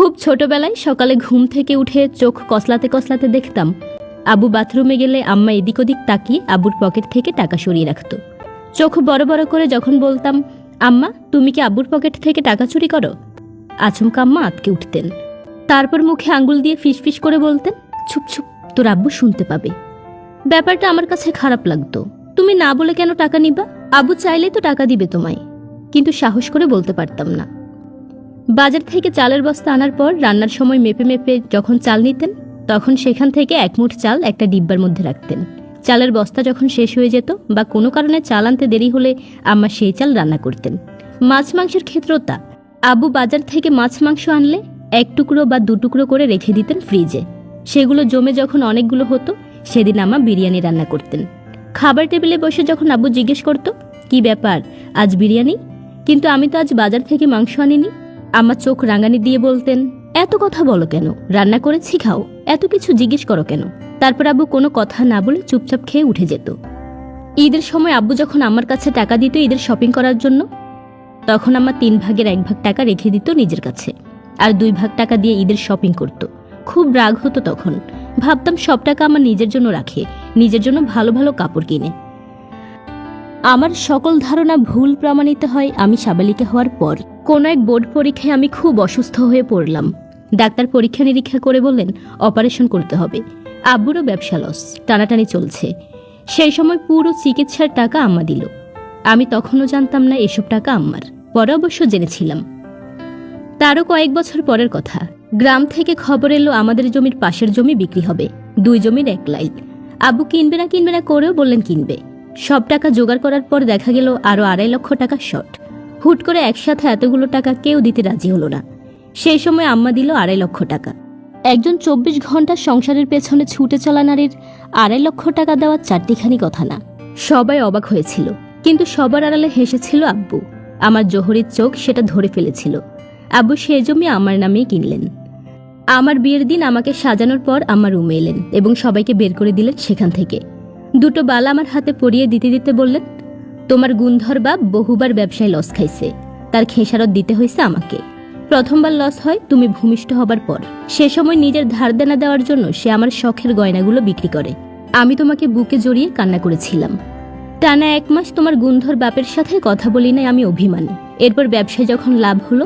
খুব ছোটবেলায় সকালে ঘুম থেকে উঠে চোখ কসলাতে কসলাতে দেখতাম আব্বু বাথরুমে গেলে আম্মা এদিক ওদিক তাকিয়ে আব্বুর পকেট থেকে টাকা সরিয়ে রাখত। চোখ বড় বড় করে যখন বলতাম, আম্মা তুমি কি আব্বুর পকেট থেকে টাকা চুরি করো, আচমকা আম্মা আটকে উঠতেন। তারপর মুখে আঙ্গুল দিয়ে ফিসফিস করে বলতেন, চুপ চুপ, তোর আব্বু শুনতে পাবে। ব্যাপারটা আমার কাছে খারাপ লাগতো। তুমি না বলে কেন টাকা নিবা? আব্বু চাইলেই তো টাকা দিবে তোমায়, কিন্তু সাহস করে বলতে পারতাম না। বাজার থেকে চালের বস্তা আনার পর রান্নার সময় মেপে মেপে যখন চাল নিতেন, তখন সেখান থেকে এক মুঠ চাল একটা ডিব্বার মধ্যে রাখতেন। চালের বস্তা যখন শেষ হয়ে যেত বা কোনো কারণে চাল আনতে দেরি হলে আম্মা সেই চাল রান্না করতেন। মাছ মাংসের ক্ষেত্রেও তা। আব্বু বাজার থেকে মাছ মাংস আনলে এক টুকরো বা দু টুকরো করে রেখে দিতেন ফ্রিজে। সেগুলো জমে যখন অনেকগুলো হতো, সেদিন আম্মা বিরিয়ানি রান্না করতেন। খাবার টেবিলে বসে যখন আব্বু জিজ্ঞেস করত, কি ব্যাপার আজ বিরিয়ানি? কিন্তু আমি তো আজ বাজার থেকে মাংস আনিনি। আম্মা চোখ রাঙানি দিয়ে বলতেন, এত কথা বলো কেন? রান্না করেছি খাও, এত কিছু জিজ্ঞেস করো কেন? তারপর আব্বু কোনো কথা না বলে চুপচাপ খেয়ে উঠে যেত। ঈদের সময় আব্বু যখন আমার কাছে টাকা দিত ঈদের শপিং করার জন্য, তখন আমার 3 ভাগের 1 ভাগ টাকা রেখে দিত নিজের কাছে, আর 2 ভাগ টাকা দিয়ে ঈদের শপিং করত। খুব রাগ হতো তখন। ভাবতাম সব টাকা আমার নিজের জন্য রাখে, নিজের জন্য ভালো ভালো কাপড় কিনে। আমার সকল ধারণা ভুল প্রমাণিত হয় আমি সাবালিকা হওয়ার পর। কোনো এক বোর্ড পরীক্ষায় আমি খুব অসুস্থ হয়ে পড়লাম। ডাক্তার পরীক্ষা নিরীক্ষা করে বললেন অপারেশন করতে হবে। আব্বুরও ব্যবসা লস, টানাটানি চলছে। সেই সময় পুরো চিকিৎসার টাকা আম্মা দিল। আমি তখনও জানতাম না এসব টাকা আম্মার, পরে অবশ্য জেনেছিলাম। তারও কয়েক বছর পরের কথা, গ্রাম থেকে খবর এলো আমাদের জমির পাশের জমি বিক্রি হবে, 2 জমির 1 লাইন। আব্বু কিনবে না করেও বললেন কিনবে। সব টাকা জোগাড় করার পর দেখা গেল আরো 2.5 লক্ষ টাকা শর্ট। হুট করে একসাথে এতগুলো টাকা কেউ দিতে রাজি হলো না। সেই সময় আম্মা দিল 2.5 লক্ষ টাকা। একজন 24 ঘন্টা সংসারের পেছনে ছুটে চলা নারীর 2.5 লক্ষ টাকা দেওয়া চারটিখানি কথা না। সবাই অবাক হয়েছিল, কিন্তু সবার আড়ালে হেসেছিল আব্বু। আমার জোহরের চোখ সেটা ধরে ফেলেছিল। আব্বু সে জমি আমার নামেই কিনলেন। আমার বিয়ের দিন আমাকে সাজানোর পর আমার রুমে এলেন এবং সবাইকে বের করে দিলেন সেখান থেকে। 2টো বালা আমার হাতে পরিয়ে দিতে দিতে বললেন, তোমার গুণধর বাপ বহুবার ব্যবসায় লস খাইছে, তার খেসারত দিতে হয়েছে আমাকে। প্রথমবার লস হয় তুমি ভূমিষ্ঠ হবার পর। সে সময় নিজের ধার দেনা দেওয়ার জন্য সে আমার শখের গয়নাগুলো বিক্রি করে। আমি তোমাকে বুকে জড়িয়ে কান্না করেছিলাম। টানা 1 মাস তোমার গুণধর বাপের সাথে কথা বলি নাই আমি অভিমানী। এরপর ব্যবসায় যখন লাভ হলো,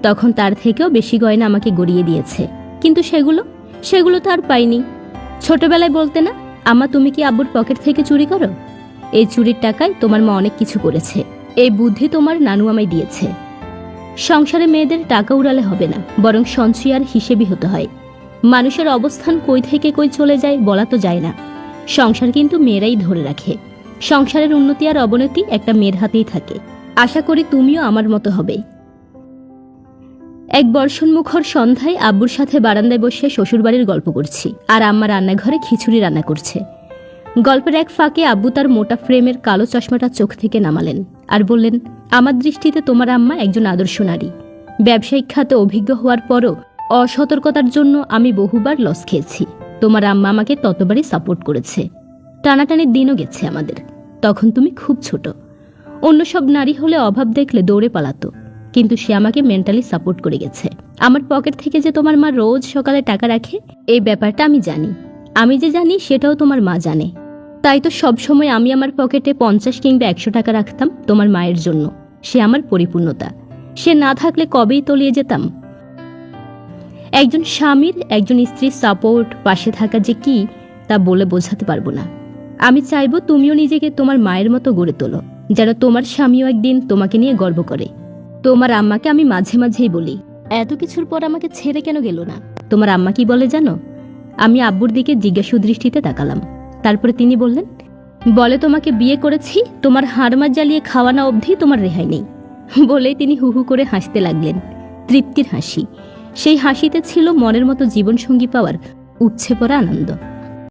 তখন তার থেকেও বেশি গয়না আমাকে গড়িয়ে দিয়েছে। কিন্তু সেগুলো তো আর পাইনি। ছোটবেলায় বলতে না, আম্মা তুমি কি আব্বুর পকেট থেকে চুরি করো? এই চুরির টাকায় তোমার মা অনেক কিছু করেছে। এই বুদ্ধি তোমার নানু আমায় দিয়েছে। সংসারে মেয়েদের টাকা উড়ালে হবে না, বরং সঞ্চয় আর হিসেবই হতে হয়। মানুষের অবস্থান কই থেকে কই চলে যায় বলা তো যায় না। সংসার কিন্তু মেয়েরাই ধরে রাখে। সংসারের উন্নতি আর অবনতি একটা মেয়ের হাতেই থাকে। আশা করি তুমিও আমার মতো হবে। এক বর্ষণমুখর সন্ধ্যায় আব্বুর সাথে বারান্দায় বসে শ্বশুরবাড়ির গল্প করছি, আর আম্মা রান্নাঘরে খিচুড়ি রান্না করছে। গল্পের এক ফাঁকে আব্বু তার মোটা ফ্রেমের কালো চশমাটা চোখ থেকে নামালেন আর বললেন, আমার দৃষ্টিতে তোমার আম্মা একজন আদর্শ নারী। ব্যবসায়িক খাতে অভিজ্ঞ হওয়ার পরও অসতর্কতার জন্য আমি বহুবার লস খেয়েছি। তোমার আম্মা আমাকে ততবারই সাপোর্ট করেছে। টানাটানির দিনও গেছে আমাদের। তখন তুমি খুব ছোট। অন্য সব নারী হলে অভাব দেখলে দৌড়ে পালাতো, কিন্তু সে আমাকে মেন্টালি সাপোর্ট করে গেছে। আমার পকেট থেকে যে তোমার মা রোজ সকালে টাকা রাখে, এই ব্যাপারটা আমি জানি। আমি যে জানি সেটাও তোমার মা জানে। তাই তো সবসময় আমি আমার পকেটে 50 কিংবা 100 টাকা রাখতাম তোমার মায়ের জন্য। সে আমার পরিপূর্ণতা। সে না থাকলে কবেই তলিয়ে যেতাম। একজন স্বামীর একজন স্ত্রীর সাপোর্ট, পাশে থাকা যে কি তা বলে বোঝাতে পারবো না। আমি চাইবো তুমিও নিজেকে তোমার মায়ের মতো গড়ে তোলো, যেন তোমার স্বামীও একদিন তোমাকে নিয়ে গর্ব করে। তোমার আম্মাকে আমি মাঝে মাঝেই বলি, এত কিছুর পর আমাকে ছেড়ে কেন গেল না? তোমার আম্মা কি বলে জানো? আমি আব্বুর দিকে জিজ্ঞাসু দৃষ্টিতে তাকালাম। তারপরে তিনি বললেন, বলে তোমাকে বিয়ে করেছি, তোমার হাড়মার জ্বালিয়ে খাওয়ানো অবধি তোমার রেহাই নেই। বলেই তিনি হু হু করে হাসতে লাগলেন। তৃপ্তির হাসি। সেই হাসিতে ছিল মনের মতো জীবনসঙ্গী পাওয়ার উপছে পড়া আনন্দ।